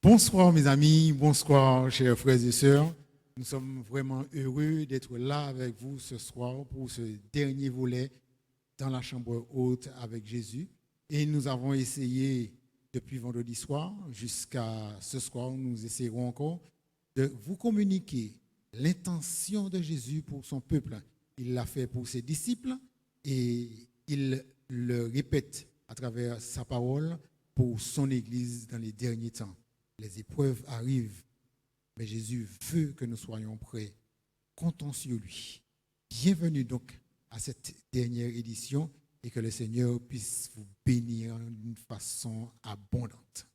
Bonsoir mes amis, bonsoir chers frères et sœurs. Nous sommes vraiment heureux d'être là avec vous ce soir pour ce dernier volet dans la chambre haute avec Jésus. Et nous avons essayé depuis vendredi soir jusqu'à ce soir, nous essayerons encore de vous communiquer l'intention de Jésus pour son peuple. Il l'a fait pour ses disciples et il le répète à travers sa parole pour son Église dans les derniers temps. Les épreuves arrivent, mais Jésus veut que nous soyons prêts. Comptons sur lui. Bienvenue donc à cette dernière édition et que le Seigneur puisse vous bénir d'une façon abondante.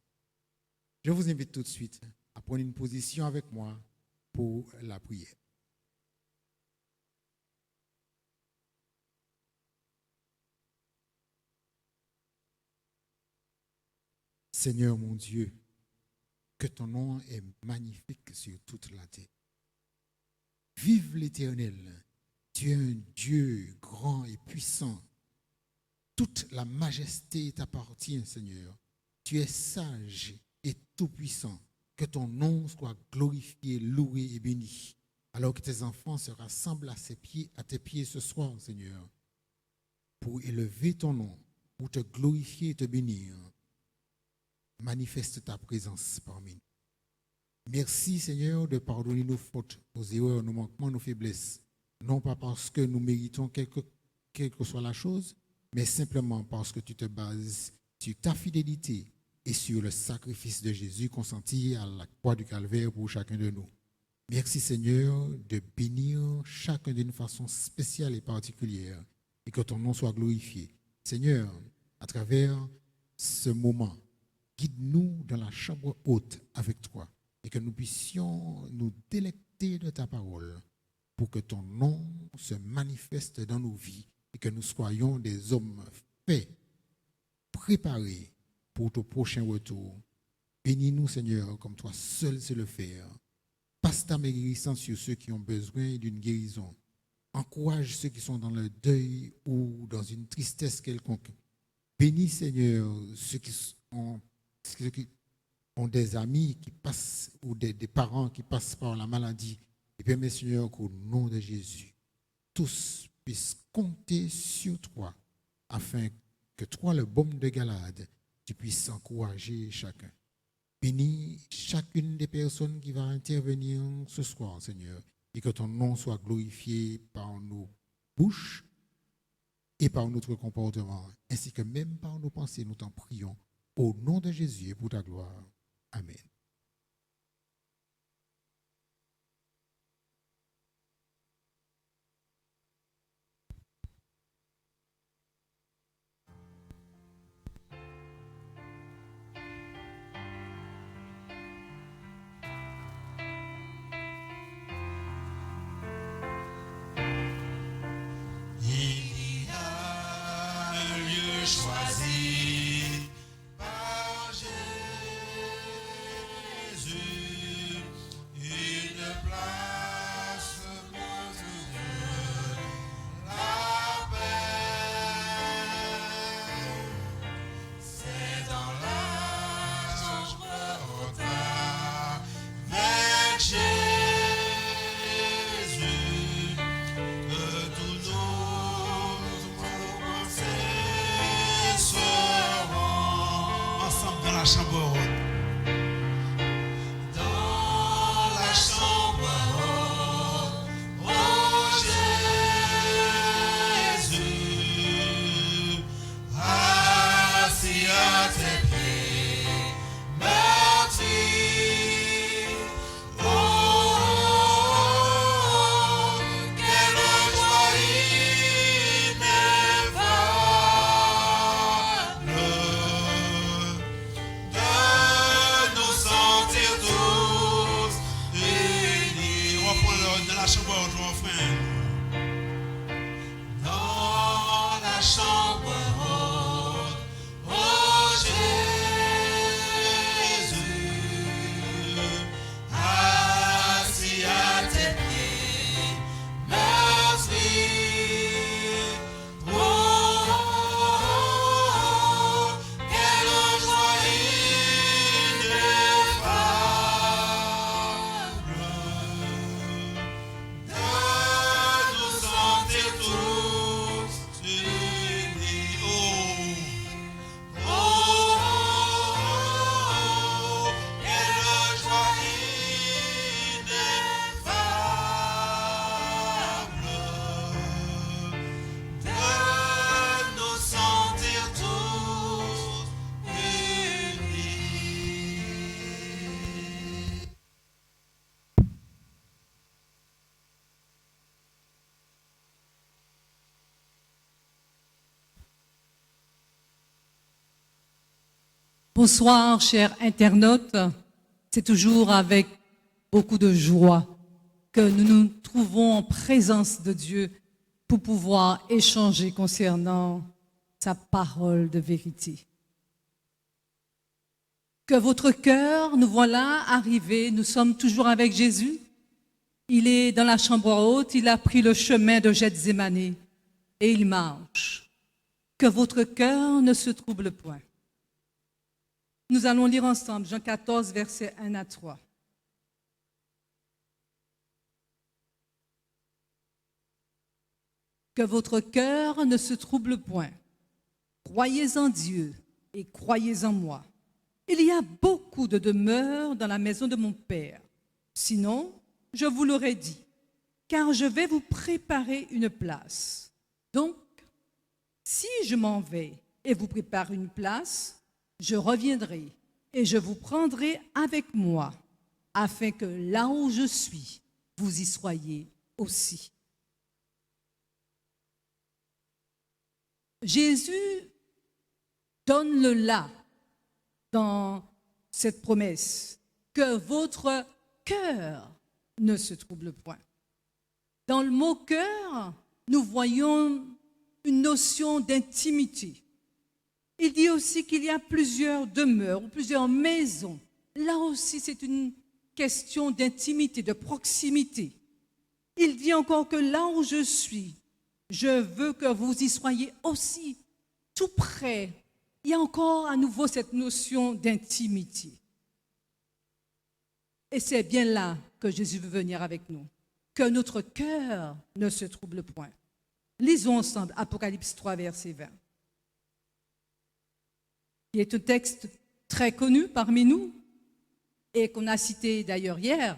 Je vous invite tout de suite à prendre une position avec moi pour la prière. Seigneur mon Dieu, que ton nom est magnifique sur toute la terre. Vive l'Éternel, tu es un Dieu grand et puissant. Toute la majesté t'appartient, Seigneur. Tu es sage et tout-puissant. Que ton nom soit glorifié, loué et béni. Alors que tes enfants se rassemblent à tes pieds ce soir, Seigneur, pour élever ton nom, pour te glorifier et te bénir. Manifeste ta présence parmi nous. Merci Seigneur de pardonner nos fautes, nos erreurs, nos manquements, nos faiblesses. Non pas parce que nous méritons quelle que soit la chose, mais simplement parce que tu te bases sur ta fidélité et sur le sacrifice de Jésus consenti à la croix du Calvaire pour chacun de nous. Merci Seigneur de bénir chacun d'une façon spéciale et particulière et que ton nom soit glorifié. Seigneur, à travers ce moment, guide-nous dans la chambre haute avec toi et que nous puissions nous délecter de ta parole pour que ton nom se manifeste dans nos vies et que nous soyons des hommes faits, préparés pour ton prochain retour. Bénis-nous, Seigneur, comme toi seul sais le faire. Passe ta guérison sur ceux qui ont besoin d'une guérison. Encourage ceux qui sont dans le deuil ou dans une tristesse quelconque. Bénis, Seigneur, ceux qui ont des amis qui passent ou des parents qui passent par la maladie. Et permets, Seigneur, qu'au nom de Jésus, tous puissent compter sur toi afin que toi, le baume de Galade, tu puisses encourager chacun. Bénis chacune des personnes qui va intervenir ce soir, Seigneur, et que ton nom soit glorifié par nos bouches et par notre comportement, ainsi que même par nos pensées, nous t'en prions. Au nom de Jésus et pour ta gloire. Amen. Il y a un lieu choisi par Jésus, une place pour tout la paix. C'est dans la chambre haute avec Jésus que tous nos pensées seront ensemble dans la chambre haute. Dans la chambre haute, oh Jésus, assis à tes pieds, merci. Oh, quelle joie ineffable de Bonsoir, chers internautes. C'est toujours avec beaucoup de joie que nous nous trouvons en présence de Dieu pour pouvoir échanger concernant sa parole de vérité. Que votre cœur, nous voilà arrivés, nous sommes toujours avec Jésus. Il est dans la chambre haute, il a pris le chemin de Gethsémani et il marche. Que votre cœur ne se trouble point. Nous allons lire ensemble Jean 14, versets 1 à 3. Que votre cœur ne se trouble point. Croyez en Dieu et croyez en moi. Il y a beaucoup de demeures dans la maison de mon Père. Sinon, je vous l'aurais dit, car je vais vous préparer une place. Donc, si je m'en vais et vous prépare une place, je reviendrai et je vous prendrai avec moi, afin que là où je suis, vous y soyez aussi. Jésus donne le là dans cette promesse, que votre cœur ne se trouble point. Dans le mot cœur, nous voyons une notion d'intimité. Il dit aussi qu'il y a plusieurs demeures ou plusieurs maisons. Là aussi, c'est une question d'intimité, de proximité. Il dit encore que là où je suis, je veux que vous y soyez aussi, tout près. Il y a encore à nouveau cette notion d'intimité. Et c'est bien là que Jésus veut venir avec nous. Que notre cœur ne se trouble point. Lisons ensemble Apocalypse 3, verset 20. Il est un texte très connu parmi nous et qu'on a cité d'ailleurs hier.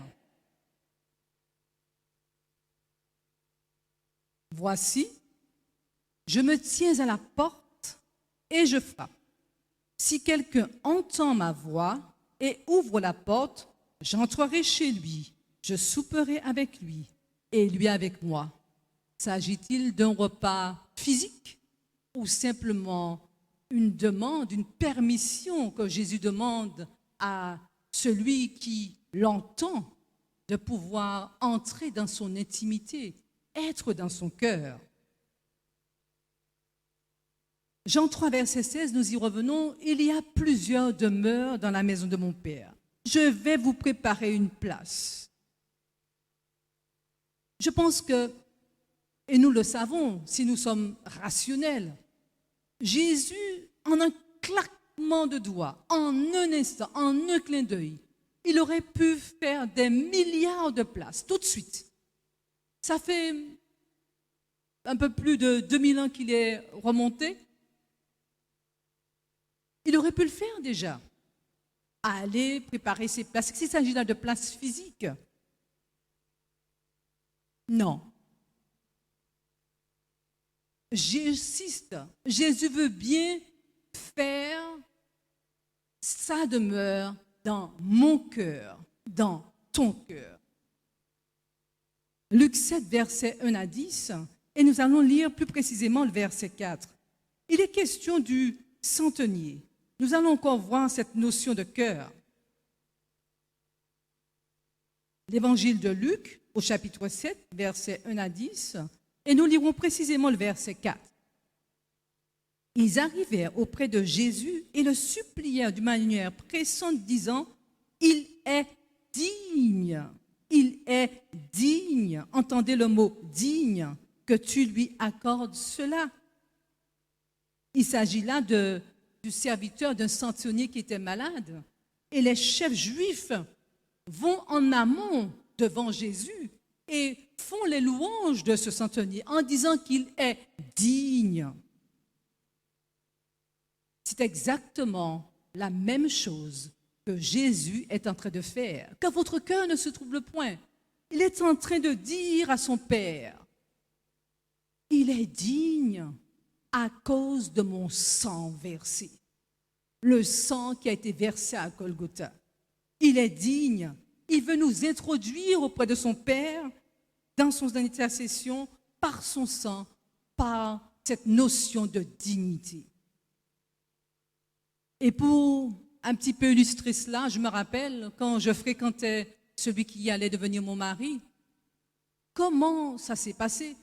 Voici, je me tiens à la porte et je frappe. Si quelqu'un entend ma voix et ouvre la porte, j'entrerai chez lui, je souperai avec lui et lui avec moi. S'agit-il d'un repas physique ou simplement une demande, une permission que Jésus demande à celui qui l'entend de pouvoir entrer dans son intimité, être dans son cœur? Jean 3, verset 16, nous y revenons. Il y a plusieurs demeures dans la maison de mon Père. Je vais vous préparer une place. Je pense que, et nous le savons, si nous sommes rationnels, Jésus, en un claquement de doigts, en un instant, en un clin d'œil, il aurait pu faire des milliards de places tout de suite. Ça fait un peu plus de 2000 ans qu'il est remonté. Il aurait pu le faire déjà. Aller préparer ses places. Est-ce qu'il s'agit là de places physiques? Non. J'insiste, Jésus veut bien faire sa demeure dans mon cœur, dans ton cœur. Luc 7, versets 1 à 10, et nous allons lire plus précisément le verset 4. Il est question du centenier. Nous allons encore voir cette notion de cœur. L'évangile de Luc, au chapitre 7, versets 1 à 10, et nous lirons précisément le verset 4. Ils arrivèrent auprès de Jésus et le supplièrent d'une manière pressante, disant, « Il est digne, il est digne. » Entendez le mot « digne », que tu lui accordes cela. Il s'agit là du serviteur d'un centenier qui était malade. Et les chefs juifs vont en amont devant Jésus et font les louanges de ce centenier en disant qu'il est digne. C'est exactement la même chose que Jésus est en train de faire. Que votre cœur ne se trouble point. Il est en train de dire à son Père, il est digne à cause de mon sang versé. Le sang qui a été versé à Golgotha. Il est digne. Il veut nous introduire auprès de son Père dans son intercession par son sang, par cette notion de dignité. Et pour un petit peu illustrer cela. Je me rappelle quand je fréquentais celui qui allait devenir mon mari. Comment ça s'est passé?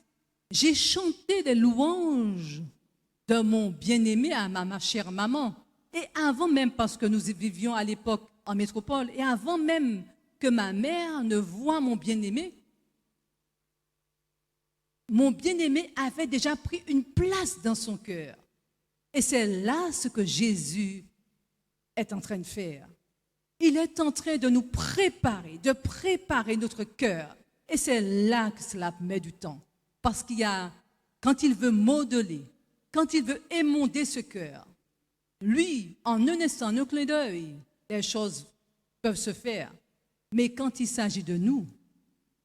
J'ai chanté des louanges de mon bien-aimé à ma chère maman. Et avant même, parce que nous vivions à l'époque en métropole, et avant même que ma mère ne voie mon bien-aimé avait déjà pris une place dans son cœur. Et c'est là ce que Jésus est en train de faire. Il est en train de nous préparer, de préparer notre cœur. Et c'est là que cela met du temps. Parce qu'il y a, quand il veut modeler, quand il veut émonder ce cœur, lui, en un instant, en un clin d'œil, les choses peuvent se faire. Mais quand il s'agit de nous,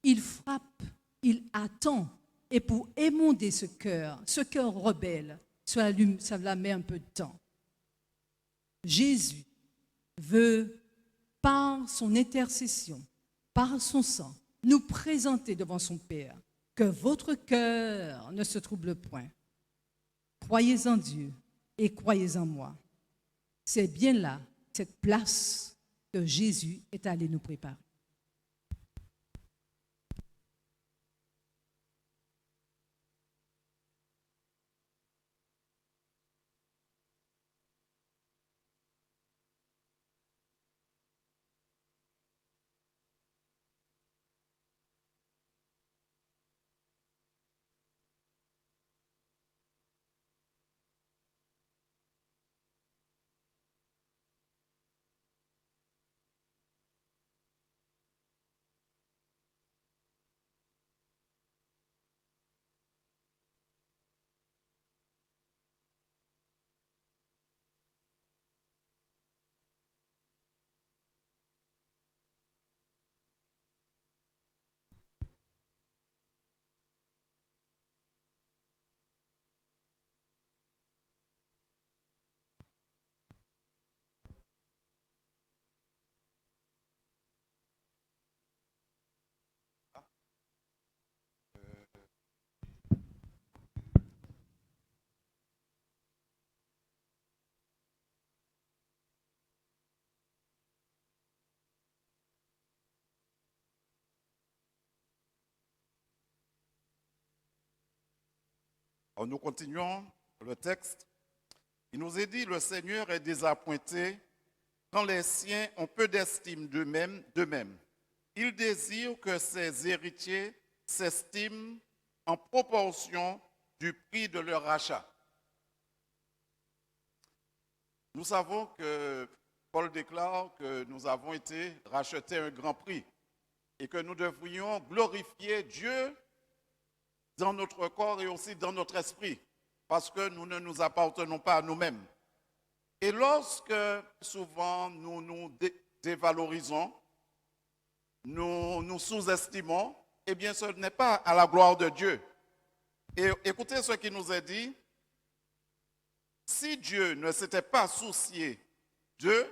il frappe, il attend. Et pour émonder ce cœur rebelle, ça met un peu de temps. Jésus veut, par son intercession, par son sang, nous présenter devant son Père. Que votre cœur ne se trouble point. Croyez en Dieu et croyez en moi. C'est bien là, cette place que Jésus est allé nous préparer. Alors, nous continuons le texte. Il nous est dit, le Seigneur est désappointé quand les siens ont peu d'estime d'eux-mêmes. Il désire que ses héritiers s'estiment en proportion du prix de leur rachat. Nous savons que Paul déclare que nous avons été rachetés à un grand prix et que nous devrions glorifier Dieu dans notre corps et aussi dans notre esprit, parce que nous ne nous appartenons pas à nous-mêmes. Et lorsque souvent nous nous dévalorisons, nous nous sous-estimons, eh bien ce n'est pas à la gloire de Dieu. Et écoutez ce qui nous est dit. Si Dieu ne s'était pas soucié d'eux,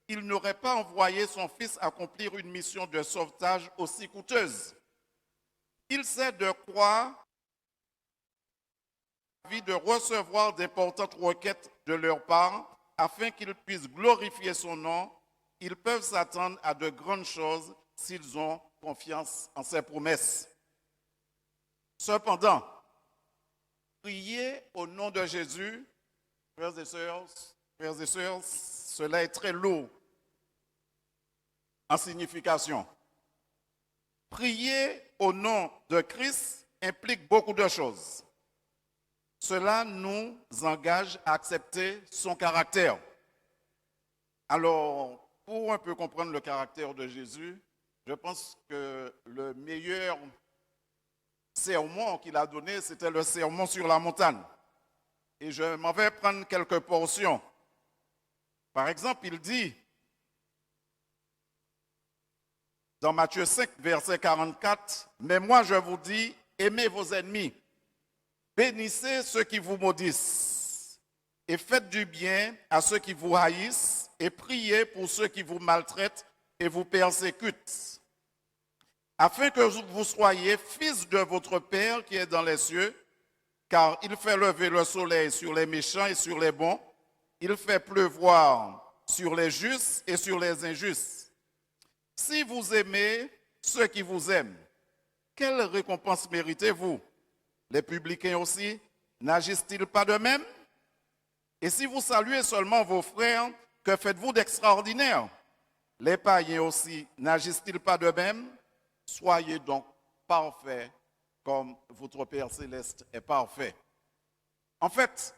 il n'aurait pas envoyé son Fils accomplir une mission de sauvetage aussi coûteuse. Il sait de quoi de recevoir d'importantes requêtes de leur part afin qu'ils puissent glorifier son nom. Ils peuvent s'attendre à de grandes choses s'ils ont confiance en ses promesses. Cependant, prier au nom de Jésus, frères et sœurs, cela est très lourd en signification. Prier au nom de Christ implique beaucoup de choses. Cela nous engage à accepter son caractère. Alors, pour un peu comprendre le caractère de Jésus, je pense que le meilleur sermon qu'il a donné, c'était le sermon sur la montagne. Et je m'en vais prendre quelques portions. Par exemple, il dit, dans Matthieu 5, verset 44, « Mais moi je vous dis, aimez vos ennemis, bénissez ceux qui vous maudissent, et faites du bien à ceux qui vous haïssent, et priez pour ceux qui vous maltraitent et vous persécutent, afin que vous soyez fils de votre Père qui est dans les cieux, car il fait lever le soleil sur les méchants et sur les bons, il fait pleuvoir sur les justes et sur les injustes. Si vous aimez ceux qui vous aiment, quelle récompense méritez-vous? Les publicains aussi, n'agissent-ils pas de même? Et si vous saluez seulement vos frères, que faites-vous d'extraordinaire? Les païens aussi, n'agissent-ils pas de même? Soyez donc parfaits comme votre Père céleste est parfait. En fait,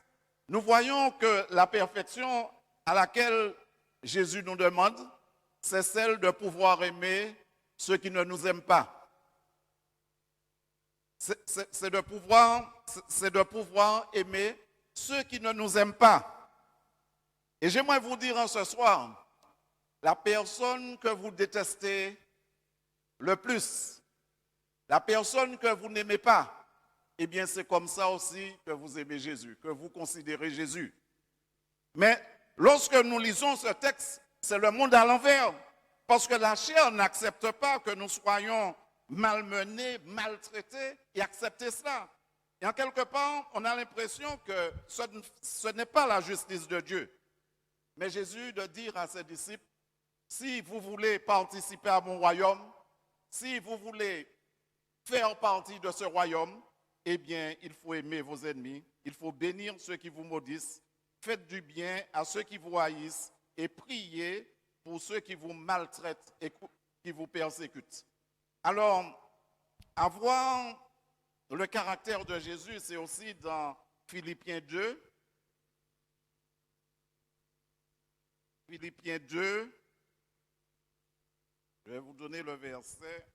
nous voyons que la perfection à laquelle Jésus nous demande, c'est celle de pouvoir aimer ceux qui ne nous aiment pas. C'est de pouvoir aimer ceux qui ne nous aiment pas. Et j'aimerais vous dire en ce soir, la personne que vous détestez le plus, la personne que vous n'aimez pas, eh bien c'est comme ça aussi que vous aimez Jésus, que vous considérez Jésus. Mais lorsque nous lisons ce texte, c'est le monde à l'envers, parce que la chair n'accepte pas que nous soyons malmenés, maltraités et accepter cela. Et en quelque part, on a l'impression que ce n'est pas la justice de Dieu. Mais Jésus de dire à ses disciples, si vous voulez participer à mon royaume, si vous voulez faire partie de ce royaume, eh bien, il faut aimer vos ennemis, il faut bénir ceux qui vous maudissent, faites du bien à ceux qui vous haïssent et priez pour ceux qui vous maltraitent et qui vous persécutent. Alors, avoir le caractère de Jésus, c'est aussi dans Philippiens 2. Philippiens 2, je vais vous donner le verset.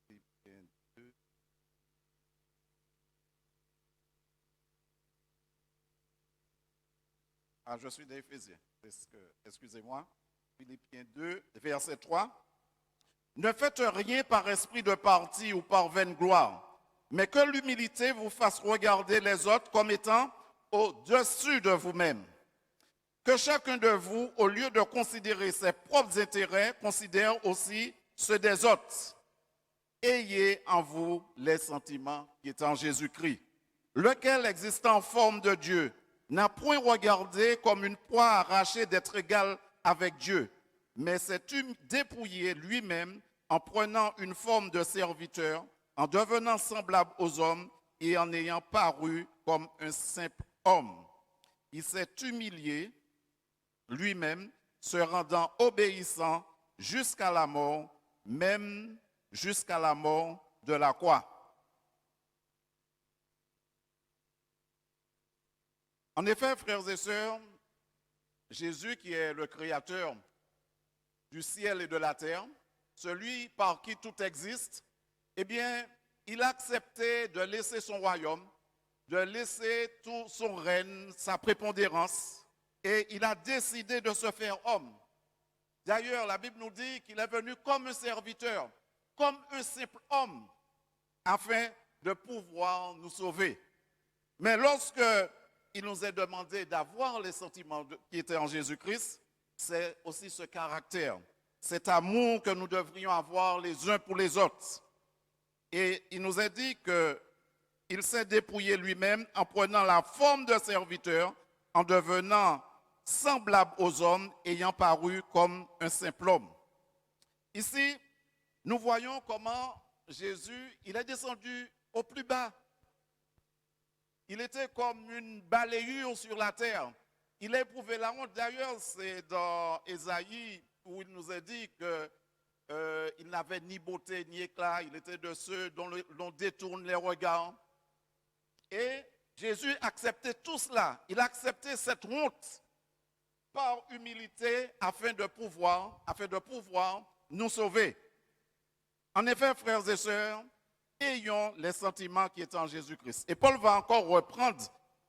Philippiens 2. Je suis des Éphésiens, excusez-moi. Philippiens 2, verset 3. Ne faites rien par esprit de parti ou par vaine gloire, mais que l'humilité vous fasse regarder les autres comme étant au-dessus de vous-même. Que chacun de vous, au lieu de considérer ses propres intérêts, considère aussi ceux des autres. Ayez en vous les sentiments qui est en Jésus-Christ, lequel, existant en forme de Dieu, n'a point regardé comme une proie arrachée d'être égal avec Dieu, mais s'est dépouillé lui-même en prenant une forme de serviteur, en devenant semblable aux hommes et en ayant paru comme un simple homme. Il s'est humilié lui-même, se rendant obéissant jusqu'à la mort, même jusqu'à la mort de la croix. En effet, frères et sœurs, Jésus qui est le créateur du ciel et de la terre, celui par qui tout existe, eh bien, il a accepté de laisser son royaume, de laisser tout son règne, sa prépondérance, et il a décidé de se faire homme. D'ailleurs, la Bible nous dit qu'il est venu comme un serviteur, comme un simple homme, afin de pouvoir nous sauver. Mais lorsque il nous est demandé d'avoir les sentiments qui étaient en Jésus-Christ, c'est aussi ce caractère, cet amour que nous devrions avoir les uns pour les autres. Et il nous est dit qu'il s'est dépouillé lui-même en prenant la forme de serviteur, en devenant semblable aux hommes, ayant paru comme un simple homme. Ici, nous voyons comment Jésus, il est descendu au plus bas. Il était comme une balayure sur la terre. Il a éprouvé la honte. D'ailleurs, c'est dans Ésaïe où il nous est dit qu'il n'avait ni beauté ni éclat. Il était de ceux dont l'on détourne les regards. Et Jésus acceptait tout cela. Il a accepté cette honte par humilité afin de pouvoir nous sauver. En effet, frères et sœurs, ayons les sentiments qui sont en Jésus-Christ. Et Paul va encore reprendre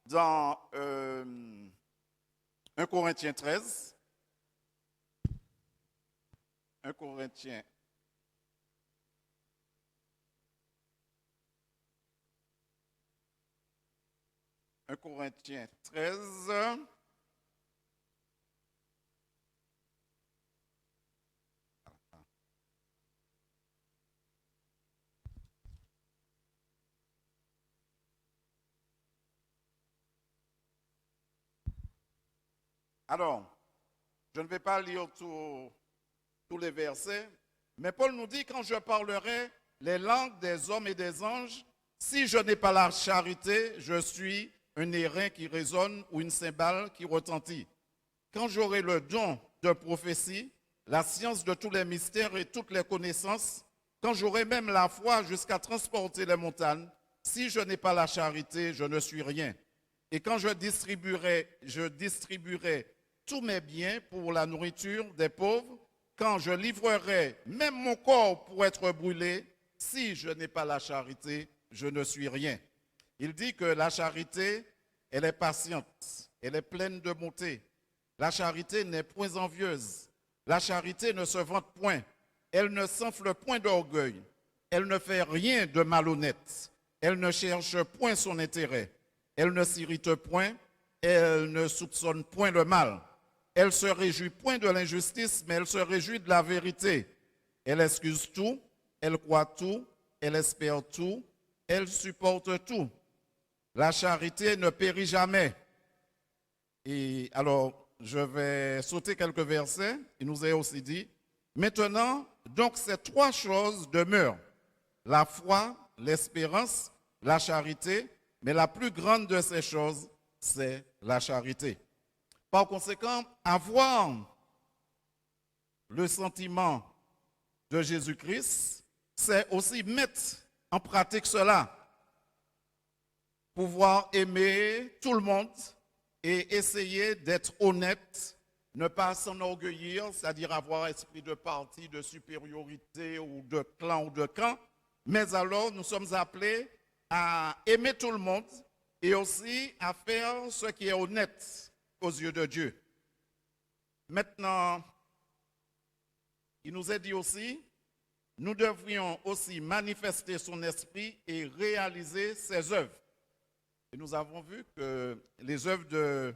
dans 1 Corinthiens 13. 1 Corinthiens 13. Alors, je ne vais pas lire tous les versets, mais Paul nous dit, quand je parlerai les langues des hommes et des anges, si je n'ai pas la charité, je suis un airain qui résonne ou une cymbale qui retentit. Quand j'aurai le don de prophétie, la science de tous les mystères et toutes les connaissances, quand j'aurai même la foi jusqu'à transporter les montagnes, si je n'ai pas la charité, je ne suis rien. Et quand je distribuerai tous mes biens pour la nourriture des pauvres, quand je livrerai même mon corps pour être brûlé, si je n'ai pas la charité, je ne suis rien. Il dit que la charité, elle est patiente, elle est pleine de bonté. La charité n'est point envieuse. La charité ne se vante point. Elle ne s'enfle point d'orgueil. Elle ne fait rien de malhonnête. Elle ne cherche point son intérêt. Elle ne s'irrite point. Elle ne soupçonne point le mal. Elle se réjouit point de l'injustice, mais elle se réjouit de la vérité. Elle excuse tout. Elle croit tout. Elle espère tout. Elle supporte tout. La charité ne périt jamais. Et alors, je vais sauter quelques versets. Il nous est aussi dit, maintenant, donc ces trois choses demeurent. La foi, l'espérance, la charité, mais la plus grande de ces choses, c'est la charité. Par conséquent, avoir le sentiment de Jésus-Christ, c'est aussi mettre en pratique cela. Pouvoir aimer tout le monde et essayer d'être honnête, ne pas s'enorgueillir, c'est-à-dire avoir esprit de parti, de supériorité ou de clan ou de camp, mais alors nous sommes appelés à aimer tout le monde et aussi à faire ce qui est honnête aux yeux de Dieu. Maintenant, il nous est dit aussi, nous devrions aussi manifester son esprit et réaliser ses œuvres. Et nous avons vu que les œuvres de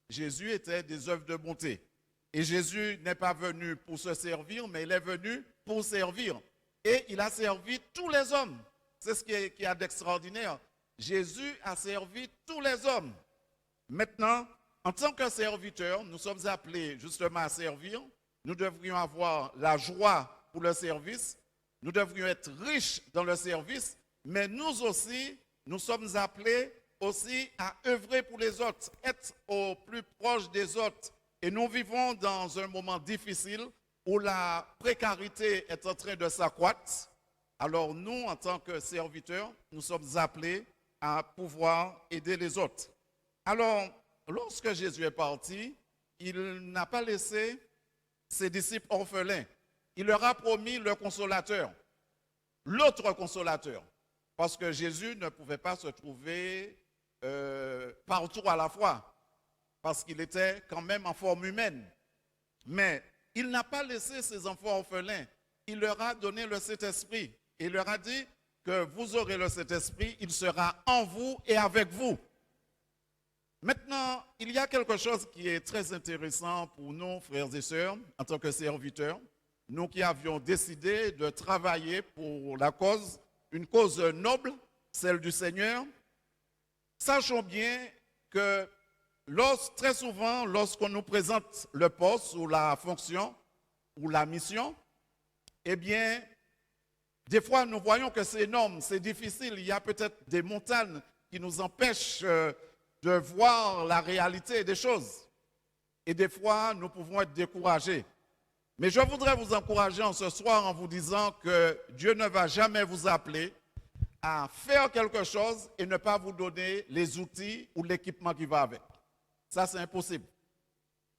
Jésus étaient des œuvres de bonté. Et Jésus n'est pas venu pour se servir, mais il est venu pour servir. Et il a servi tous les hommes. C'est ce qui a d'extraordinaire. Jésus a servi tous les hommes. Maintenant, en tant que serviteurs, nous sommes appelés justement à servir. Nous devrions avoir la joie pour le service. Nous devrions être riches dans le service. Mais nous aussi, nous sommes appelés aussi à œuvrer pour les autres, être au plus proche des autres. Et nous vivons dans un moment difficile où la précarité est en train de s'accroître. Alors nous, en tant que serviteurs, nous sommes appelés à pouvoir aider les autres. Alors, lorsque Jésus est parti, il n'a pas laissé ses disciples orphelins. Il leur a promis le consolateur, l'autre consolateur. Parce que Jésus ne pouvait pas se trouver partout à la fois, parce qu'il était quand même en forme humaine. Mais il n'a pas laissé ses enfants orphelins. Il leur a donné le Saint-Esprit. Il leur a dit que vous aurez le Saint-Esprit, il sera en vous et avec vous. Maintenant, il y a quelque chose qui est très intéressant pour nous, frères et sœurs, en tant que serviteurs. Nous qui avions décidé de travailler pour la cause, une cause noble, celle du Seigneur. Sachons bien que très souvent, lorsqu'on nous présente le poste ou la fonction ou la mission, eh bien, des fois, nous voyons que c'est énorme, c'est difficile. Il y a peut-être des montagnes qui nous empêchent de voir la réalité des choses. Et des fois, nous pouvons être découragés. Mais je voudrais vous encourager en ce soir en vous disant que Dieu ne va jamais vous appeler à faire quelque chose et ne pas vous donner les outils ou l'équipement qui va avec. Ça, c'est impossible.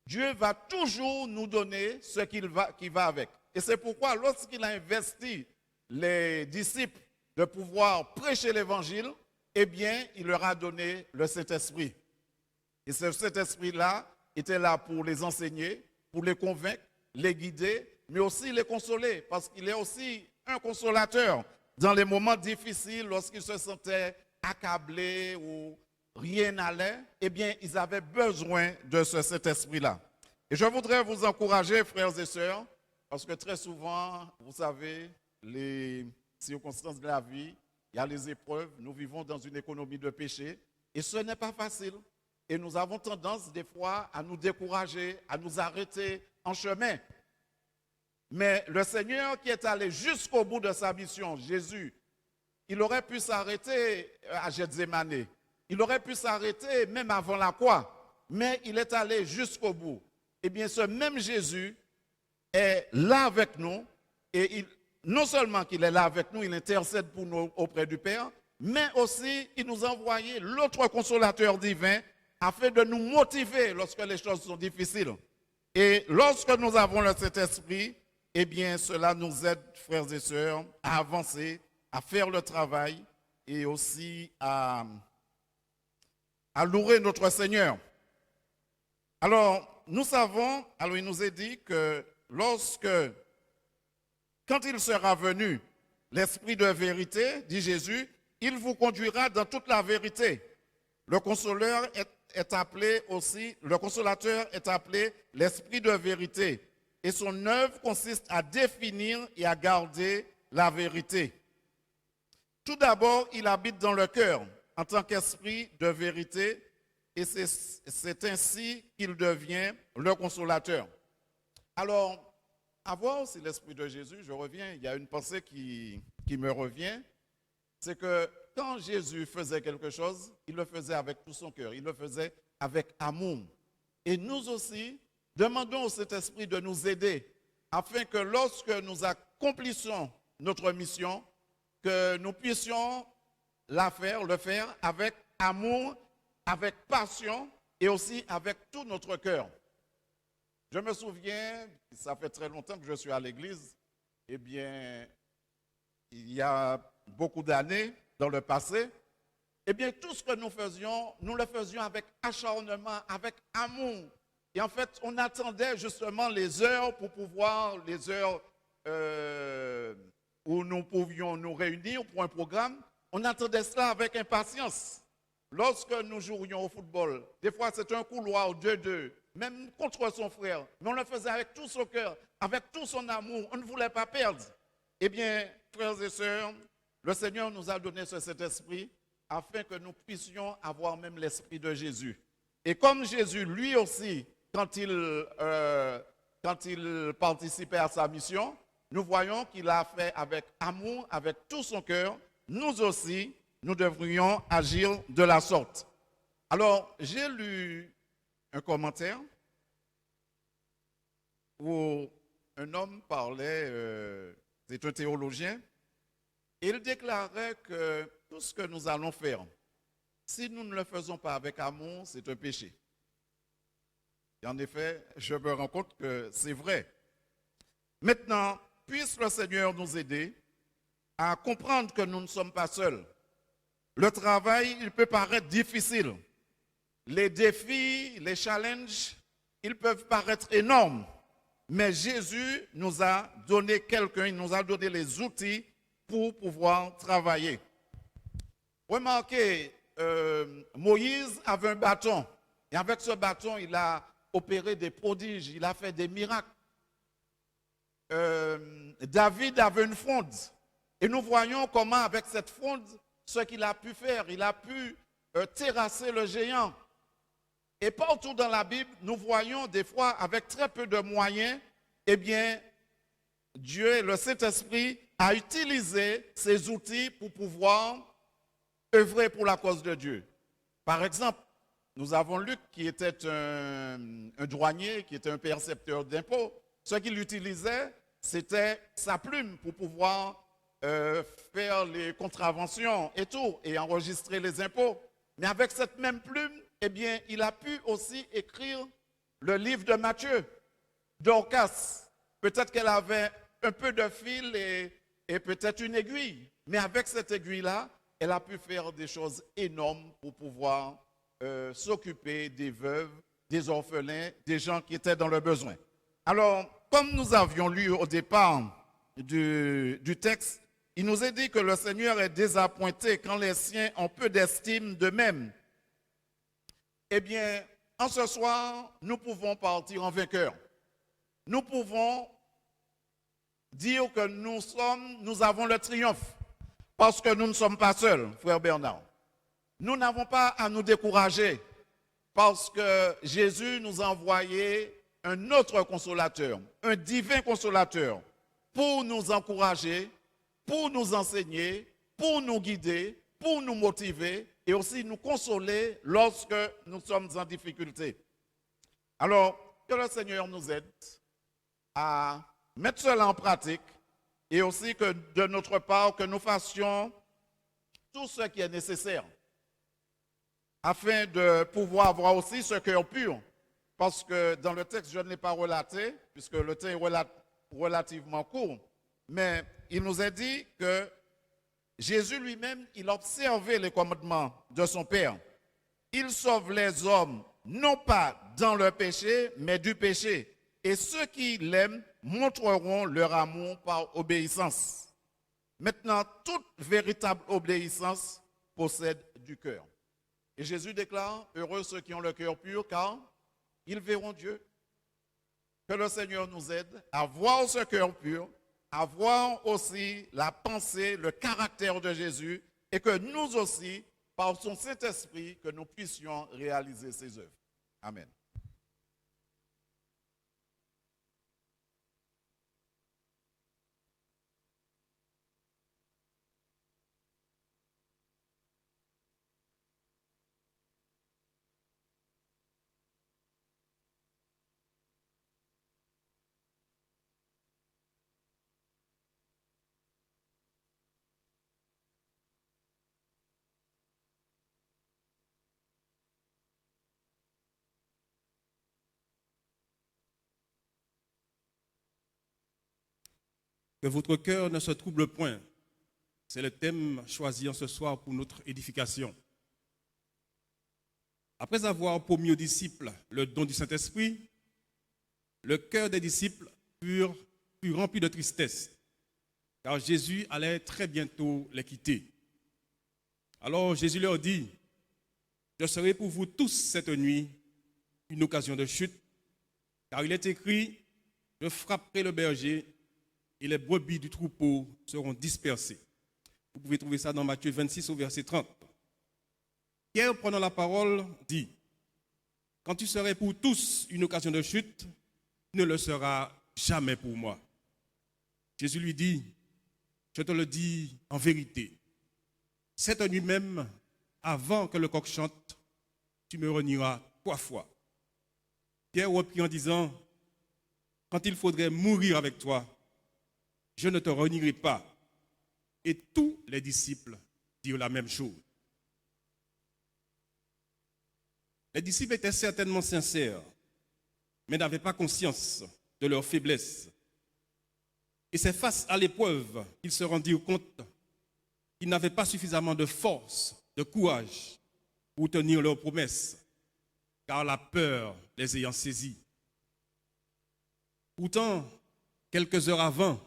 Dieu va toujours nous donner ce qui va avec. Et c'est pourquoi lorsqu'il a investi les disciples de pouvoir prêcher l'évangile, eh bien, il leur a donné le Saint-Esprit. Et ce Saint-Esprit-là était là pour les enseigner, pour les convaincre, les guider, mais aussi les consoler, parce qu'il est aussi un consolateur dans les moments difficiles, lorsqu'ils se sentaient accablés ou rien n'allait, eh bien, ils avaient besoin de ce Saint-Esprit-là. Et je voudrais vous encourager, frères et sœurs, parce que très souvent, vous savez, les circonstances de la vie, il y a les épreuves, nous vivons dans une économie de péché, et ce n'est pas facile. et nous avons tendance des fois à nous décourager, à nous arrêter en chemin. Mais le Seigneur qui est allé jusqu'au bout de sa mission, Jésus, il aurait pu s'arrêter à Gethsémani. Il aurait pu s'arrêter même avant la croix, mais il est allé jusqu'au bout. Eh bien, ce même Jésus est là avec nous, et non seulement qu'il est là avec nous, il intercède pour nous auprès du Père, mais aussi il nous a envoyé l'autre consolateur divin afin de nous motiver lorsque les choses sont difficiles. Et lorsque nous avons le Saint-Esprit, eh bien, cela nous aide, frères et sœurs, à avancer, à faire le travail et aussi à louer notre Seigneur. Alors, nous savons, alors il nous est dit que quand il sera venu, l'Esprit de vérité, dit Jésus, il vous conduira dans toute la vérité. Le consolateur est appelé l'Esprit de vérité. Et son œuvre consiste à définir et à garder la vérité. Tout d'abord, il habite dans le cœur en tant qu'Esprit de vérité, et c'est ainsi qu'il devient le consolateur. Alors, à voir aussi l'Esprit de Jésus, je reviens, il y a une pensée qui me revient, c'est que quand Jésus faisait quelque chose, il le faisait avec tout son cœur, il le faisait avec amour. Et nous aussi, demandons au Saint-Esprit de nous aider afin que lorsque nous accomplissons notre mission, que nous puissions le faire avec amour, avec passion et aussi avec tout notre cœur. Je me souviens, ça fait très longtemps que je suis à l'église, eh bien, il y a beaucoup d'années dans le passé, eh bien, tout ce que nous le faisions avec acharnement, avec amour. Et en fait, on attendait justement les heures où nous pouvions nous réunir pour un programme. On attendait cela avec impatience. Lorsque nous jouions au football, des fois c'était un couloir 2-2, même contre son frère, mais on le faisait avec tout son cœur, avec tout son amour, on ne voulait pas perdre. Eh bien, frères et sœurs, le Seigneur nous a donné cet esprit afin que nous puissions avoir même l'esprit de Jésus. Et comme Jésus, lui aussi, quand il participait à sa mission, nous voyons qu'il a fait avec amour, avec tout son cœur. Nous aussi, nous devrions agir de la sorte. Alors, j'ai lu un commentaire où un homme parlait, c'est un théologien, et il déclarait que tout ce que nous allons faire, si nous ne le faisons pas avec amour, c'est un péché. Et en effet, je me rends compte que c'est vrai. Maintenant, puisse le Seigneur nous aider à comprendre que nous ne sommes pas seuls. Le travail, il peut paraître difficile. Les défis, les challenges, ils peuvent paraître énormes. Mais Jésus nous a donné il nous a donné les outils pour pouvoir travailler. Remarquez, Moïse avait un bâton. Et avec ce bâton, il a opéré des prodiges, il a fait des miracles. David avait une fronde. Et nous voyons comment, avec cette fronde, ce qu'il a pu faire, il a pu terrasser le géant. Et partout dans la Bible, nous voyons des fois, avec très peu de moyens, eh bien, Dieu, le Saint-Esprit, a utilisé ces outils pour pouvoir œuvrer pour la cause de Dieu. Par exemple, nous avons Luc qui était un douanier, qui était un percepteur d'impôts. Ce qu'il utilisait, c'était sa plume pour pouvoir faire les contraventions et tout, et enregistrer les impôts. Mais avec cette même plume, eh bien, il a pu aussi écrire le livre de Matthieu, Dorcas. Peut-être qu'elle avait un peu de fil et peut-être une aiguille. Mais avec cette aiguille-là, elle a pu faire des choses énormes pour pouvoir s'occuper des veuves, des orphelins, des gens qui étaient dans le besoin. Alors, comme nous avions lu au départ du texte, il nous est dit que le Seigneur est désappointé quand les siens ont peu d'estime d'eux-mêmes. Eh bien, en ce soir, nous pouvons partir en vainqueur. Nous pouvons dire que nous avons le triomphe parce que nous ne sommes pas seuls, frère Bernard. Nous n'avons pas à nous décourager parce que Jésus nous a envoyé un autre consolateur, un divin consolateur, pour nous encourager, pour nous enseigner, pour nous guider, pour nous motiver et aussi nous consoler lorsque nous sommes en difficulté. Alors, que le Seigneur nous aide à mettre cela en pratique et aussi que de notre part, que nous fassions tout ce qui est nécessaire afin de pouvoir avoir aussi ce cœur pur. Parce que dans le texte, je ne l'ai pas relaté, puisque le temps est relativement court, mais il nous est dit que Jésus lui-même, il observait les commandements de son Père. Il sauve les hommes, non pas dans leur péché, mais du péché. Et ceux qui l'aiment montreront leur amour par obéissance. Maintenant, toute véritable obéissance possède du cœur. Et Jésus déclare, heureux ceux qui ont le cœur pur, car ils verront Dieu. Que le Seigneur nous aide à voir ce cœur pur, à voir aussi la pensée, le caractère de Jésus, et que nous aussi, par son Saint-Esprit, que nous puissions réaliser ses œuvres. Amen. Que votre cœur ne se trouble point. C'est le thème choisi en ce soir pour notre édification. Après avoir promis aux disciples le don du Saint-Esprit, le cœur des disciples fut rempli de tristesse, car Jésus allait très bientôt les quitter. Alors Jésus leur dit, « Je serai pour vous tous cette nuit une occasion de chute, car il est écrit, je frapperai le berger, et les brebis du troupeau seront dispersées. » Vous pouvez trouver ça dans Matthieu 26 au verset 30. Pierre, prenant la parole, dit, « Quand tu serais pour tous une occasion de chute, ne le sera jamais pour moi. » Jésus lui dit, « Je te le dis en vérité, cette nuit même, avant que le coq chante, tu me renieras 3 fois. » Pierre reprit en disant, « Quand il faudrait mourir avec toi, je ne te renierai pas. » Et tous les disciples dirent la même chose. Les disciples étaient certainement sincères, mais n'avaient pas conscience de leur faiblesse. Et c'est face à l'épreuve qu'ils se rendirent compte qu'ils n'avaient pas suffisamment de force, de courage pour tenir leurs promesses, car la peur les ayant saisis. Pourtant, quelques heures avant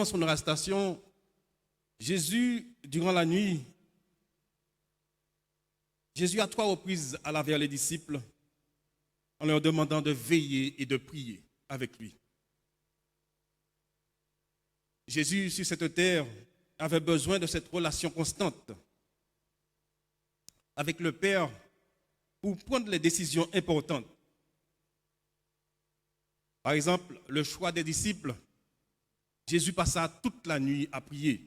son arrestation, Jésus, durant la nuit, Jésus à 3 reprises alla vers les disciples en leur demandant de veiller et de prier avec lui. Jésus, sur cette terre, avait besoin de cette relation constante avec le Père pour prendre les décisions importantes. Par exemple, le choix des disciples, Jésus passa toute la nuit à prier.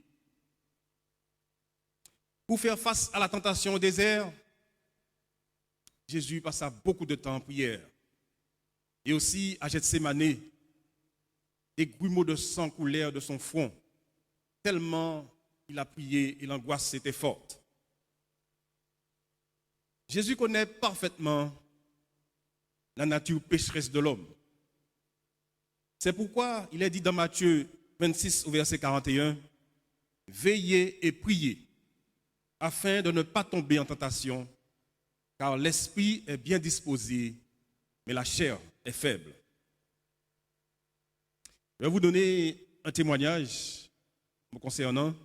Pour faire face à la tentation au désert, Jésus passa beaucoup de temps en prière. Et aussi à Gethsémanée, des grumeaux de sang coulèrent de son front, tellement il a prié et l'angoisse était forte. Jésus connaît parfaitement la nature pécheresse de l'homme. C'est pourquoi il est dit dans Matthieu 26 au verset 41, « Veillez et priez, afin de ne pas tomber en tentation, car l'esprit est bien disposé, mais la chair est faible. » Je vais vous donner un témoignage me concernant.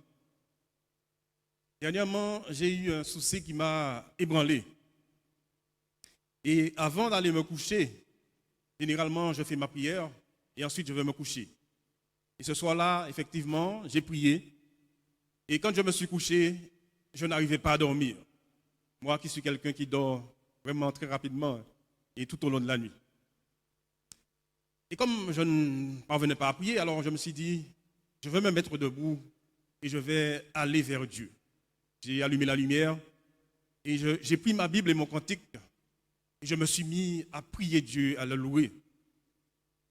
Dernièrement, j'ai eu un souci qui m'a ébranlé. Et avant d'aller me coucher, généralement, je fais ma prière et ensuite je vais me coucher. Et ce soir-là, effectivement, j'ai prié. Et quand je me suis couché, je n'arrivais pas à dormir. Moi qui suis quelqu'un qui dort vraiment très rapidement et tout au long de la nuit. Et comme je ne parvenais pas à prier, alors je me suis dit, je vais me mettre debout et je vais aller vers Dieu. J'ai allumé la lumière et j'ai pris ma Bible et mon cantique et je me suis mis à prier Dieu, à le louer.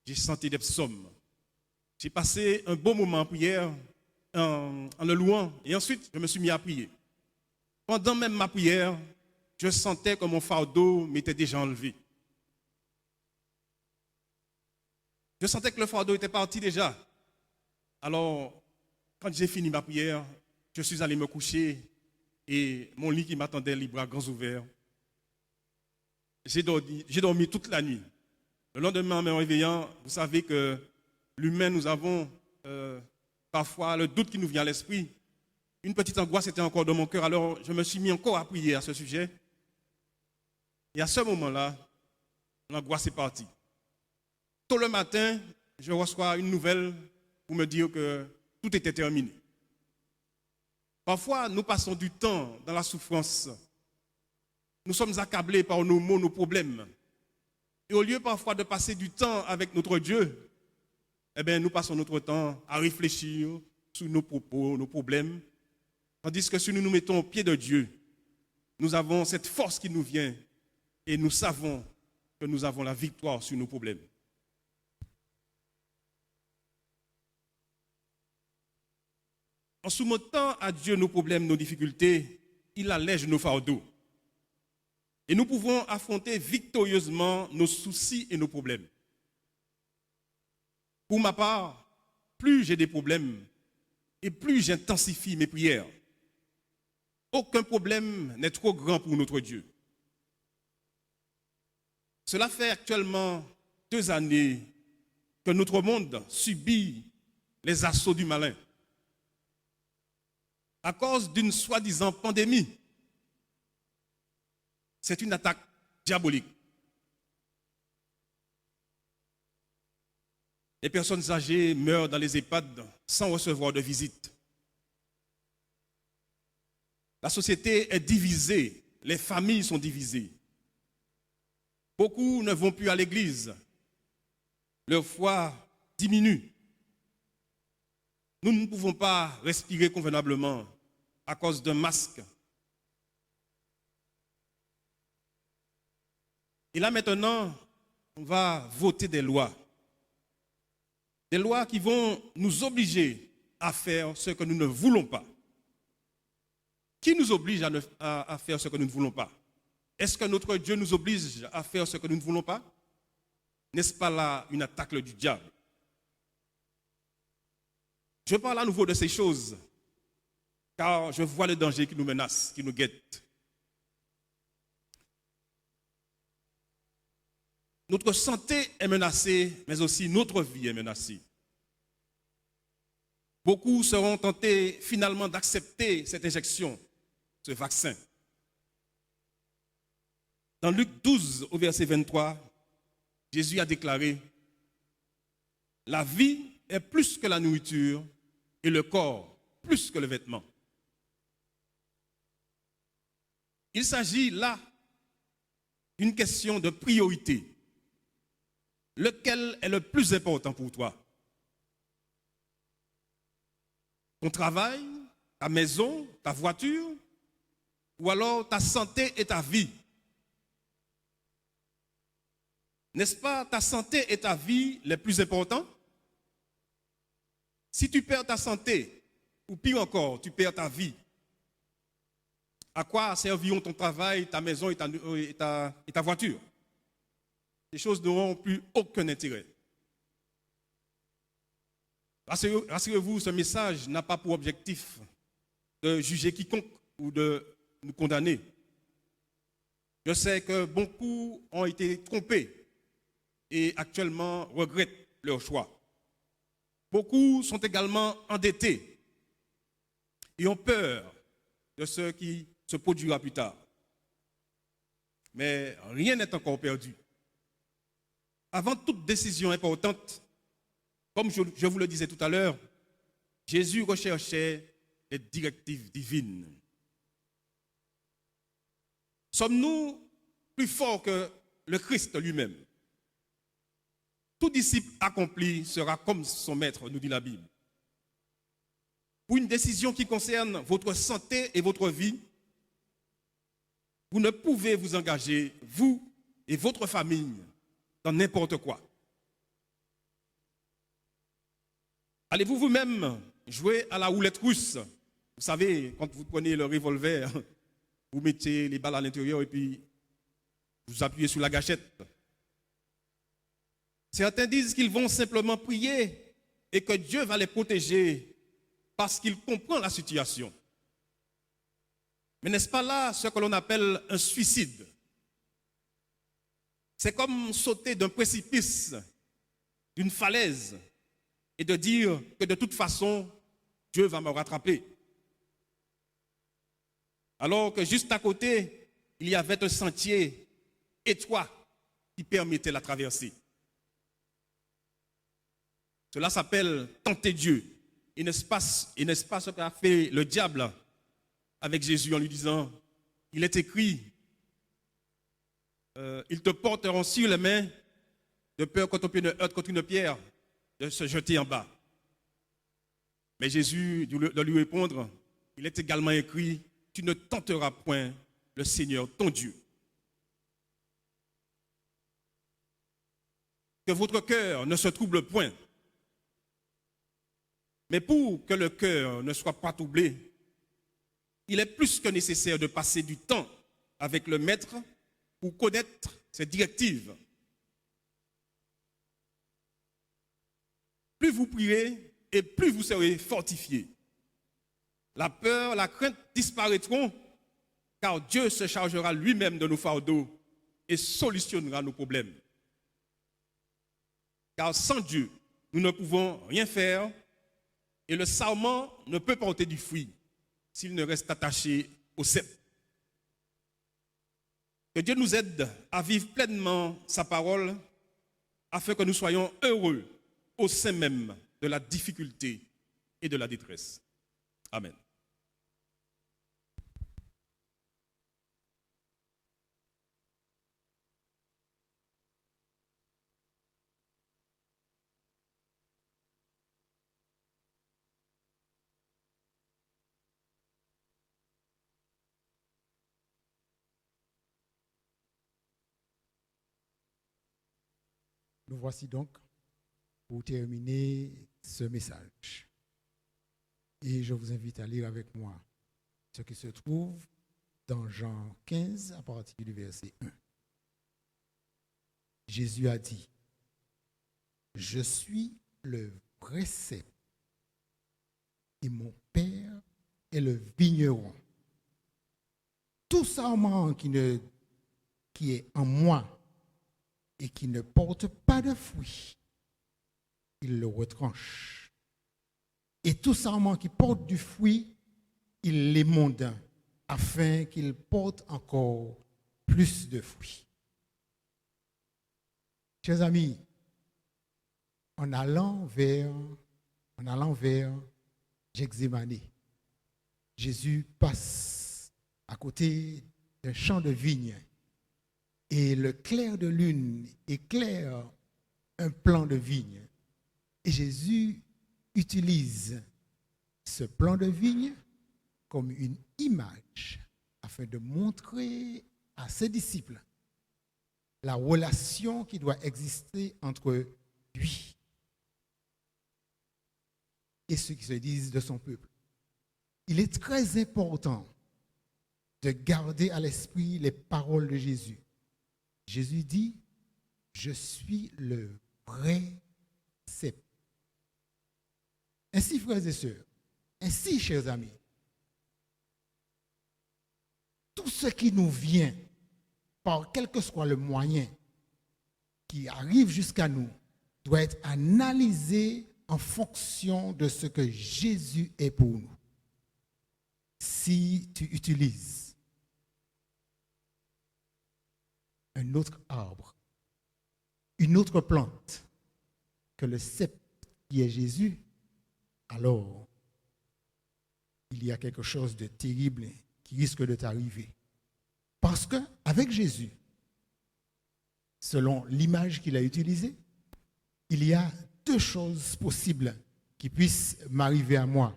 J'ai chanté des psaumes. J'ai passé un beau moment en prière en le louant et ensuite je me suis mis à prier. Pendant même ma prière, je sentais que mon fardeau m'était déjà enlevé. Je sentais que le fardeau était parti déjà. Alors, quand j'ai fini ma prière, je suis allé me coucher et mon lit qui m'attendait, les bras grands ouverts. J'ai dormi toute la nuit. Le lendemain, en me réveillant, vous savez que l'humain, nous avons parfois le doute qui nous vient à l'esprit. Une petite angoisse était encore dans mon cœur, alors je me suis mis encore à prier à ce sujet. Et à ce moment-là, l'angoisse est partie. Tôt le matin, je reçois une nouvelle pour me dire que tout était terminé. Parfois, nous passons du temps dans la souffrance. Nous sommes accablés par nos maux, nos problèmes. Et au lieu parfois de passer du temps avec notre Dieu, eh bien, nous passons notre temps à réfléchir sur nos propos, nos problèmes. Tandis que si nous nous mettons au pied de Dieu, nous avons cette force qui nous vient et nous savons que nous avons la victoire sur nos problèmes. En soumettant à Dieu nos problèmes, nos difficultés, il allège nos fardeaux. Et nous pouvons affronter victorieusement nos soucis et nos problèmes. Pour ma part, plus j'ai des problèmes et plus j'intensifie mes prières. Aucun problème n'est trop grand pour notre Dieu. Cela fait actuellement 2 années que notre monde subit les assauts du malin à cause d'une soi-disant pandémie. C'est une attaque diabolique. Les personnes âgées meurent dans les EHPAD sans recevoir de visite. La société est divisée, les familles sont divisées. Beaucoup ne vont plus à l'église. Leur foi diminue. Nous ne pouvons pas respirer convenablement à cause d'un masque. Et là maintenant, on va voter des lois. Des lois qui vont nous obliger à faire ce que nous ne voulons pas. Qui nous oblige à faire ce que nous ne voulons pas? Est-ce que notre Dieu nous oblige à faire ce que nous ne voulons pas? N'est-ce pas là une attaque du diable? Je parle à nouveau de ces choses, car je vois le danger qui nous menace, qui nous guette. Notre santé est menacée, mais aussi notre vie est menacée. Beaucoup seront tentés finalement d'accepter cette injection, ce vaccin. Dans Luc 12, au verset 23, Jésus a déclaré « La vie est plus que la nourriture et le corps plus que le vêtement. » Il s'agit là d'une question de priorité. Lequel est le plus important pour toi? Ton travail, ta maison, ta voiture, ou alors ta santé et ta vie? N'est-ce pas ta santé et ta vie les plus importants? Si tu perds ta santé, ou pire encore, tu perds ta vie, à quoi serviront ton travail, ta maison et ta voiture? Ces choses n'auront plus aucun intérêt. Rassurez-vous, ce message n'a pas pour objectif de juger quiconque ou de nous condamner. Je sais que beaucoup ont été trompés et actuellement regrettent leur choix. Beaucoup sont également endettés et ont peur de ce qui se produira plus tard. Mais rien n'est encore perdu. Avant toute décision importante, comme je vous le disais tout à l'heure, Jésus recherchait les directives divines. Sommes-nous plus fort que le Christ lui-même. Tout disciple accompli sera comme son maître, nous dit la Bible. Pour une décision qui concerne votre santé et votre vie, vous ne pouvez vous engager, vous et votre famille, dans n'importe quoi. Allez-vous vous-même jouer à la roulette russe? Vous savez, quand vous prenez le revolver, vous mettez les balles à l'intérieur et puis vous appuyez sur la gâchette. Certains disent qu'ils vont simplement prier et que Dieu va les protéger parce qu'il comprend la situation. Mais n'est-ce pas là ce que l'on appelle un suicide? C'est comme sauter d'un précipice, d'une falaise, et de dire que de toute façon, Dieu va me rattraper. Alors que juste à côté, il y avait un sentier étroit qui permettait la traversée. Cela s'appelle tenter Dieu. Et n'est-ce pas ce qu'a fait le diable avec Jésus en lui disant, il est écrit, ils te porteront sur les mains de peur que ton pied ne heurte contre une pierre, de se jeter en bas. Mais Jésus de lui répondre, il est également écrit, tu ne tenteras point le Seigneur ton Dieu. Que votre cœur ne se trouble point. Mais pour que le cœur ne soit pas troublé, il est plus que nécessaire de passer du temps avec le Maître pour connaître ses directives. Plus vous prierez et plus vous serez fortifiés. La peur, la crainte disparaîtront, car Dieu se chargera lui-même de nos fardeaux et solutionnera nos problèmes. Car sans Dieu, nous ne pouvons rien faire et le sarment ne peut porter du fruit s'il ne reste attaché au cep. Que Dieu nous aide à vivre pleinement sa parole afin que nous soyons heureux au sein même de la difficulté et de la détresse. Amen. Nous voici donc pour terminer ce message. Et je vous invite à lire avec moi ce qui se trouve dans Jean 15 à partir du verset 1. Jésus a dit, « Je suis le vrai cep et mon Père est le vigneron. Tout sarment qui est en moi et qui ne porte pas de fruits, il le retranche. Et tout sarment qui porte du fruit, il l'émonde, afin qu'il porte encore plus de fruits. » Chers amis, en allant vers Gethsémani, Jésus passe à côté d'un champ de vigne et le clair de lune éclaire un plant de vigne. Et Jésus utilise ce plant de vigne comme une image afin de montrer à ses disciples la relation qui doit exister entre lui et ceux qui se disent de son peuple. Il est très important de garder à l'esprit les paroles de Jésus. Jésus dit, « Je suis le vrai cep. » Ainsi, frères et sœurs, ainsi, chers amis, tout ce qui nous vient, par quel que soit le moyen qui arrive jusqu'à nous, doit être analysé en fonction de ce que Jésus est pour nous. Si tu utilises un autre arbre, une autre plante que le cep qui est Jésus, alors il y a quelque chose de terrible qui risque de t'arriver. Parce qu'avec Jésus, selon l'image qu'il a utilisée, il y a deux choses possibles qui puissent m'arriver à moi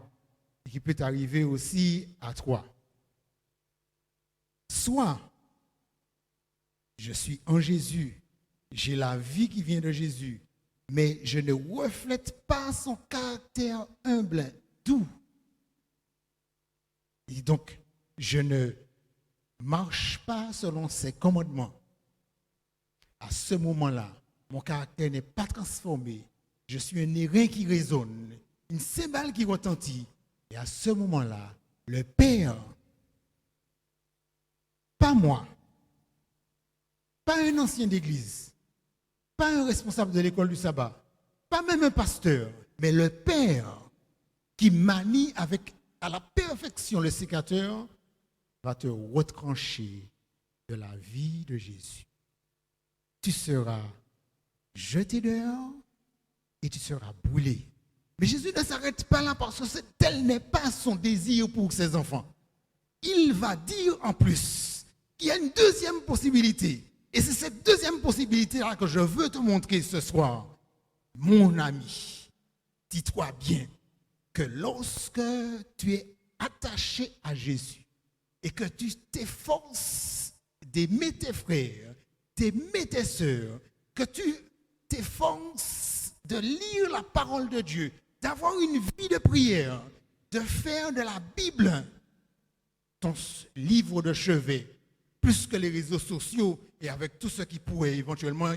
et qui peuvent arriver aussi à toi. Soit je suis en Jésus, j'ai la vie qui vient de Jésus, mais je ne reflète pas son caractère humble, doux. Et donc, je ne marche pas selon ses commandements. À ce moment-là, mon caractère n'est pas transformé. Je suis un airain qui résonne, une cymbale qui retentit. Et à ce moment-là, le Père, pas moi, pas un ancien d'église, pas un responsable de l'école du sabbat, pas même un pasteur, mais le Père qui manie à la perfection le sécateur, va te retrancher de la vie de Jésus. Tu seras jeté dehors et tu seras brûlé. Mais Jésus ne s'arrête pas là parce que tel n'est pas son désir pour ses enfants. Il va dire en plus qu'il y a une deuxième possibilité. Et c'est cette deuxième possibilité-là que je veux te montrer ce soir. Mon ami, dis-toi bien que lorsque tu es attaché à Jésus et que tu t'efforces d'aimer tes frères, d'aimer tes sœurs, que tu t'efforces de lire la parole de Dieu, d'avoir une vie de prière, de faire de la Bible ton livre de chevet, plus que les réseaux sociaux et avec tout ce qui pourrait éventuellement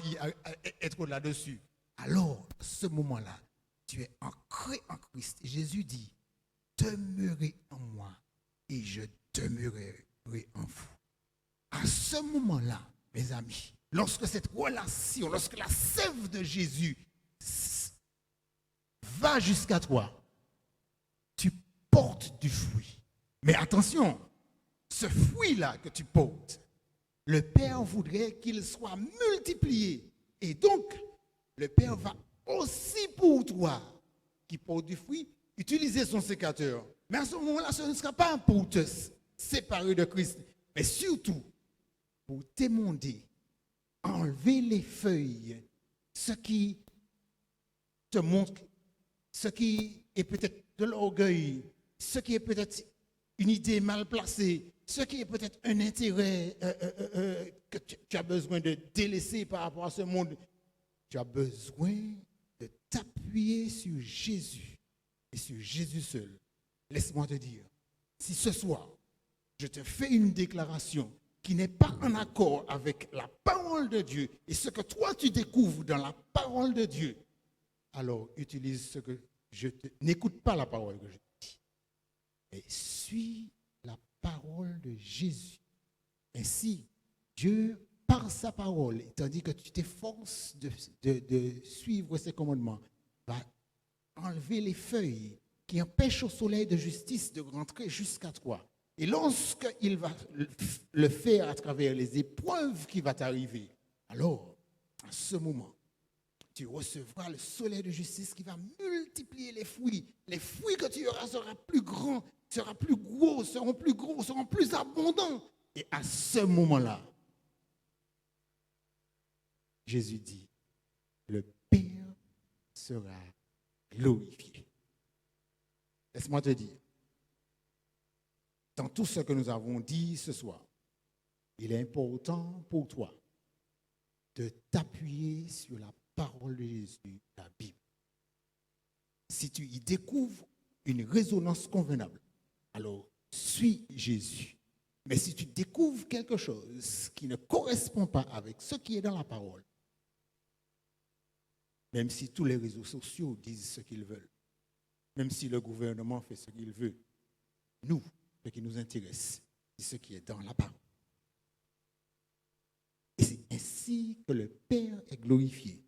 être là-dessus. Alors, à ce moment-là, tu es ancré en Christ. Jésus dit, demeurez en moi et je demeurerai en vous. À ce moment-là, mes amis, lorsque cette relation, lorsque la sève de Jésus va jusqu'à toi, tu portes du fruit. Mais attention, ce fruit-là que tu portes, le Père voudrait qu'il soit multiplié. Et donc, le Père va aussi pour toi, qui porte du fruit, utiliser son sécateur. Mais à ce moment-là, ce ne sera pas pour te séparer de Christ, mais surtout pour t'émonder, enlever les feuilles, ce qui te montre, ce qui est peut-être de l'orgueil, ce qui est peut-être une idée mal placée, ce qui est peut-être un intérêt que tu as besoin de délaisser par rapport à ce monde. Tu as besoin de t'appuyer sur Jésus et sur Jésus seul. Laisse-moi te dire, si ce soir, je te fais une déclaration qui n'est pas en accord avec la parole de Dieu et ce que toi tu découvres dans la parole de Dieu, alors utilise ce que n'écoute pas la parole que je te dis, mais suis la parole de Jésus. Ainsi, Dieu, par sa parole, tandis que tu t'efforces de suivre ses commandements, va enlever les feuilles qui empêchent au soleil de justice de rentrer jusqu'à toi. Et lorsqu'il va le faire à travers les épreuves qui vont t'arriver, alors, à ce moment, tu recevras le soleil de justice qui va multiplier les fruits. Les fruits que tu auras seront plus grands, seront plus gros, seront plus abondants. Et à ce moment-là, Jésus dit, le Père sera glorifié. Laisse-moi te dire, dans tout ce que nous avons dit ce soir, il est important pour toi de t'appuyer sur la parole de Jésus, la Bible. Si tu y découvres une résonance convenable, alors suis Jésus. Mais si tu découvres quelque chose qui ne correspond pas avec ce qui est dans la parole, même si tous les réseaux sociaux disent ce qu'ils veulent, même si le gouvernement fait ce qu'il veut, nous, ce qui nous intéresse, c'est ce qui est dans la parole. Et c'est ainsi que le Père est glorifié.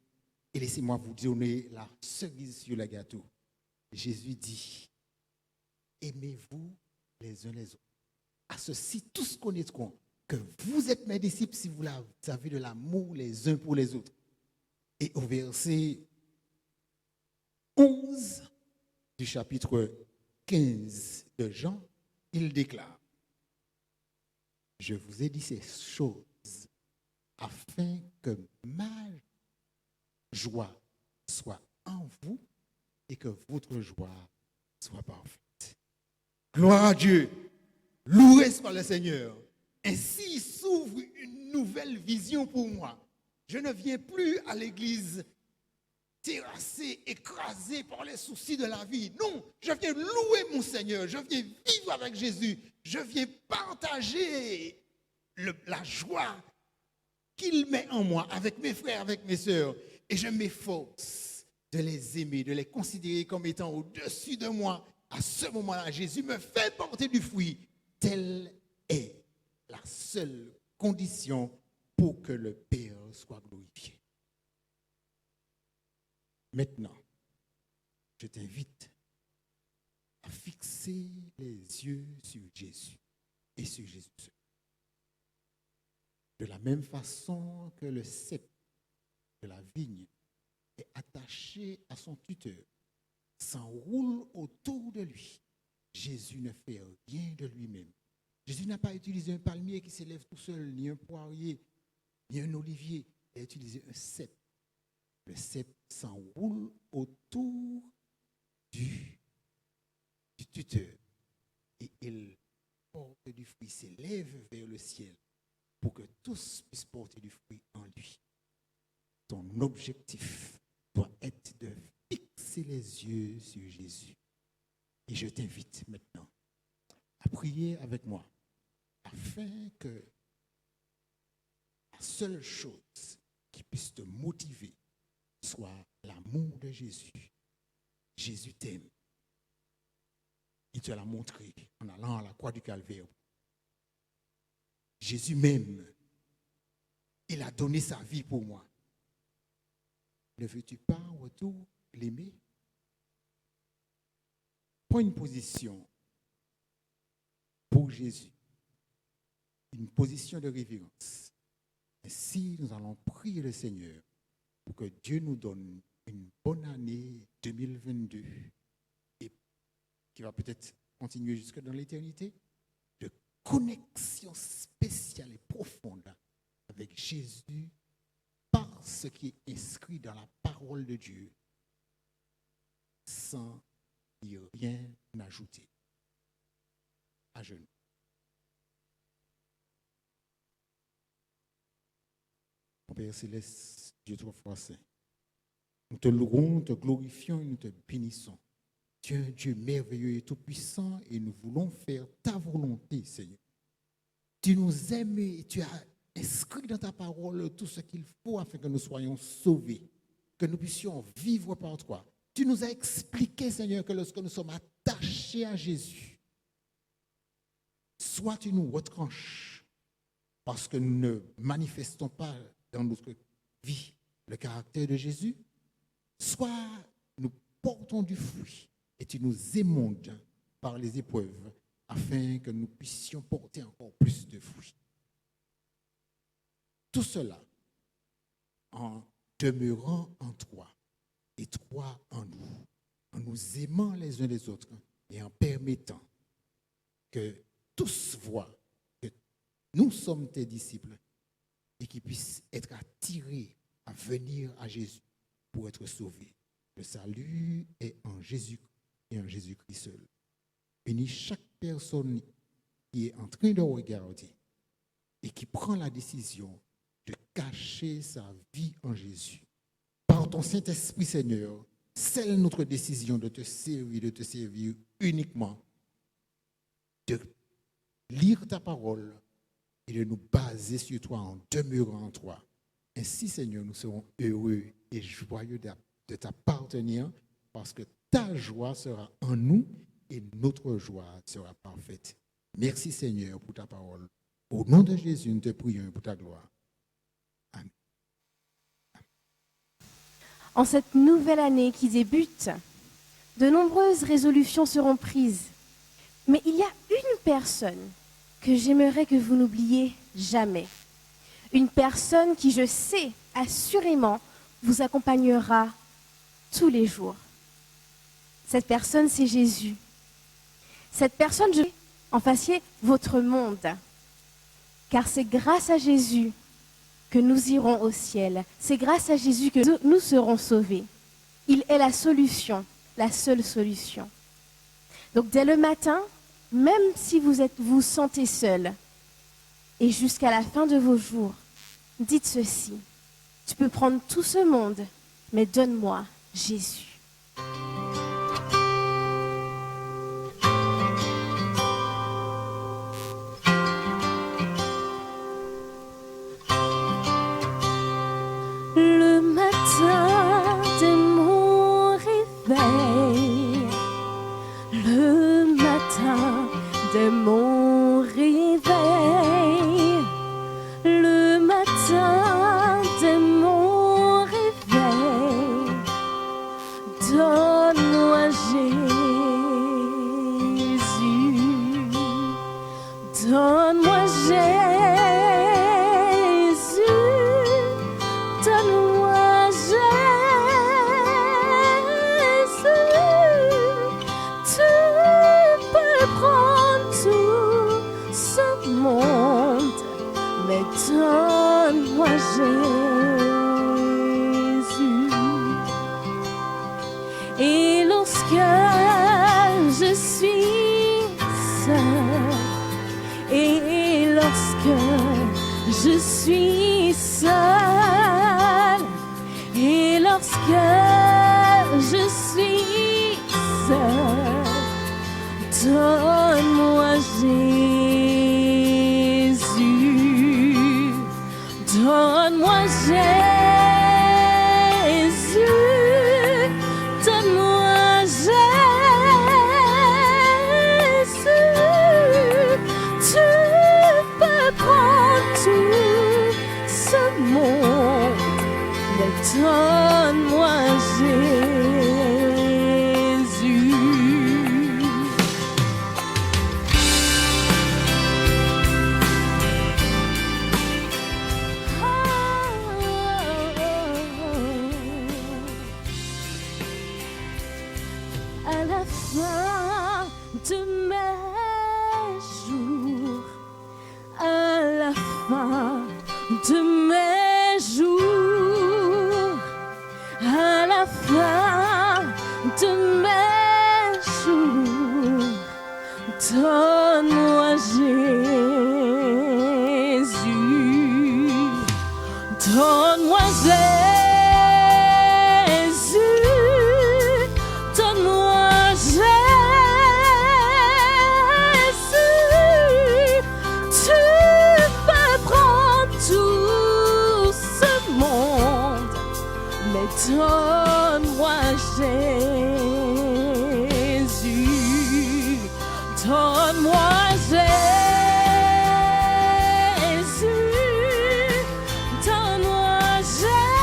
Et laissez-moi vous donner la cerise sur le gâteau. Jésus dit, aimez-vous les uns les autres. À ceci, tous connaîtront que vous êtes mes disciples si vous avez de l'amour les uns pour les autres. Et au verset 11 du chapitre 15 de Jean, il déclare, je vous ai dit ces choses afin que ma joie soit en vous et que votre joie soit parfaite. Gloire à Dieu. Loué soit le Seigneur. Ainsi s'ouvre une nouvelle vision pour moi. Je ne viens plus à l'église terrassé, écrasé par les soucis de la vie. Non, je viens louer mon Seigneur. Je viens vivre avec Jésus. Je viens partager la joie qu'il met en moi avec mes frères, avec mes sœurs. Et je m'efforce de les aimer, de les considérer comme étant au-dessus de moi. À ce moment-là, Jésus me fait porter du fruit. Telle est la seule condition pour que le Père soit glorifié. Maintenant, je t'invite à fixer les yeux sur Jésus et sur Jésus seul. De la même façon que le cep de la vigne est attaché à son tuteur, s'enroule autour de lui. Jésus ne fait rien de lui-même. Jésus n'a pas utilisé un palmier qui s'élève tout seul, ni un poirier, ni un olivier. Il a utilisé un cep. Le cep s'enroule autour du tuteur et il porte du fruit, s'élève vers le ciel pour que tous puissent porter du fruit en lui. Ton objectif doit être de fixer les yeux sur Jésus. Et je t'invite maintenant à prier avec moi afin que la seule chose qui puisse te motiver soit l'amour de Jésus. Jésus t'aime. Il te l'a montré en allant à la croix du Calvaire. Jésus m'aime. Il a donné sa vie pour moi. Ne veux-tu pas en retour l'aimer? Prends une position pour Jésus. Une position de révérence. Ainsi, nous allons prier le Seigneur pour que Dieu nous donne une bonne année 2022 et qui va peut-être continuer jusque dans l'éternité, de connexion spéciale et profonde avec Jésus par ce qui est inscrit dans la parole de Dieu sans y rien ajouter. À genoux. Mon Père céleste, Dieu trois fois saint, nous te louons, te glorifions et nous te bénissons. Tu es un Dieu merveilleux et tout-puissant et nous voulons faire ta volonté, Seigneur. Tu nous aimes et tu as inscrit dans ta parole tout ce qu'il faut afin que nous soyons sauvés, que nous puissions vivre par toi. Tu nous as expliqué, Seigneur, que lorsque nous sommes attachés à Jésus, soit tu nous retranches parce que nous ne manifestons pas dans notre vie le caractère de Jésus, soit nous portons du fruit et tu nous émondes par les épreuves afin que nous puissions porter encore plus de fruits. Tout cela en demeurant en toi et toi en nous aimant les uns les autres et en permettant que tous voient que nous sommes tes disciples et qu'ils puissent être attirés à venir à Jésus pour être sauvés. Le salut est en Jésus et en Jésus-Christ seul. Bénis chaque personne qui est en train de regarder et qui prend la décision de cacher sa vie en Jésus. Par ton Saint-Esprit, Seigneur, scelle notre décision de te servir uniquement, de lire ta parole et de nous baser sur toi en demeurant en toi. Ainsi, Seigneur, nous serons heureux et joyeux de t'appartenir parce que ta joie sera en nous et notre joie sera parfaite. Merci, Seigneur, pour ta parole. Au nom de Jésus, nous te prions pour ta gloire. Amen. En cette nouvelle année qui débute, de nombreuses résolutions seront prises. Mais il y a une personne que j'aimerais que vous n'oubliez jamais. Une personne qui, je sais, assurément, vous accompagnera tous les jours. Cette personne, c'est Jésus. Cette personne, je veux en fassiez votre monde. Car c'est grâce à Jésus que nous irons au ciel. C'est grâce à Jésus que nous serons sauvés. Il est la solution, la seule solution. Donc dès le matin, même si vous sentez seul, et jusqu'à la fin de vos jours, dites ceci: tu peux prendre tout ce monde, mais donne-moi Jésus. Le matin de mon réveil, le matin de mon réveil, le matin de mon réveil, donne-moi Jésus, donne-moi Jésus. Donne-moi Jésus, tu peux prendre tout ce monde, mais donne-moi Jésus. Et lorsque je suis seule, et lorsque je suis seule, et lorsque je suis seule, donne-moi Jésus, donne-moi Jésus, donne-moi Jésus, tu peux prendre tout ce monde, mais donne-moi Jésus. À la fin de mes jours, à la fin de mes jours, à la fin de mes jours, donne-moi Jésus, donne-moi Jésus, donne-moi Jésus, tu peux prendre tout ce monde, mais donne-moi Jésus, donne-moi Jésus, donne-moi Jésus,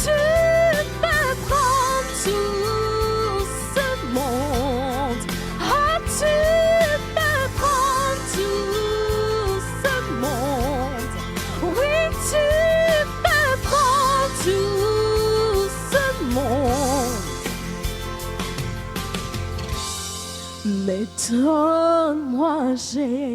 tu peux prendre tout ce monde, oh tu peux prendre tout ce monde, oui tu peux prendre tout ce monde, mais donne-moi Jésus.